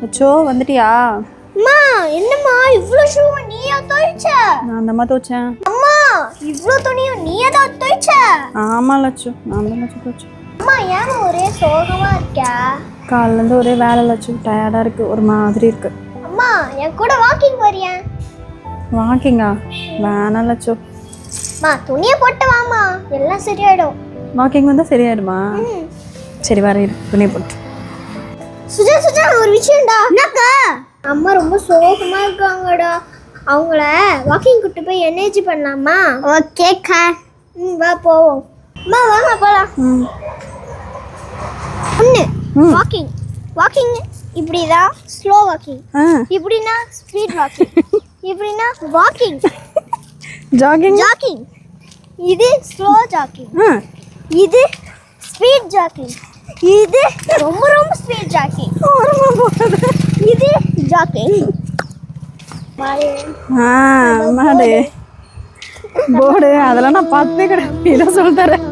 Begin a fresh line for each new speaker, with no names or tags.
அச்சோ வந்துட்டியா?
அம்மா என்னம்மா இவ்ளோ ஷூ நீயா துவைச்ச?
நான் தான் துவைச்சேன்.
அம்மா இவ்ளோ துணியும் நீயா தான் துவைச்ச?
ஆமா லட்சு, நான் தான் லட்சு துவைச்சேன்.
அம்மா ஏன் ஒரே சோகமா இருக்க?
காலைல இருந்து ஒரே வேலை லட்சு, டயர்டா இருக்கு, ஒரு மாதிரி இருக்கு.
அம்மா என் கூட வாக்கிங் வரியா?
வாக்கிங்கா? வேணாம் லட்சு.
அம்மா துணியை போட்டு வாமா, எல்லாம் சரியாயிடும்.
வாக்கிங் வந்தா சரியாயிடுமா? சரி வர இரு, துணியை போட்டு.
சுஜா சுஜா ஒரு விஷயம்டா. என்னக்கா? அம்மா ரொம்ப சோகமா இருக்காங்கடா, அவங்கள வாக்கிங் கூட்டு போய் எனர்ஜி பண்ணலாமா? ஓகேக்கா. வா போவோம். அம்மா வாங்க போலாம். ஒன்று வாக்கிங் வாக்கிங் இப்படிதான் ஸ்லோ வாக்கிங், இப்படின்னா ஸ்பீட் வாக்கிங், இப்படின்னா வாக்கிங்
ஜாகிங்.
ஜாக்கிங் இது ஸ்லோ ஜாக்கிங், இது ஸ்பீட் ஜாக்கிங், இது ரொம்ப ரொம்ப ஸ்பீட் ஜாக்கிங், இது ஜாக்கிங்.
மாடு போர்டு அதெல்லாம் நான் பார்த்தே கிடையாது, சொல்லித்தரேன்.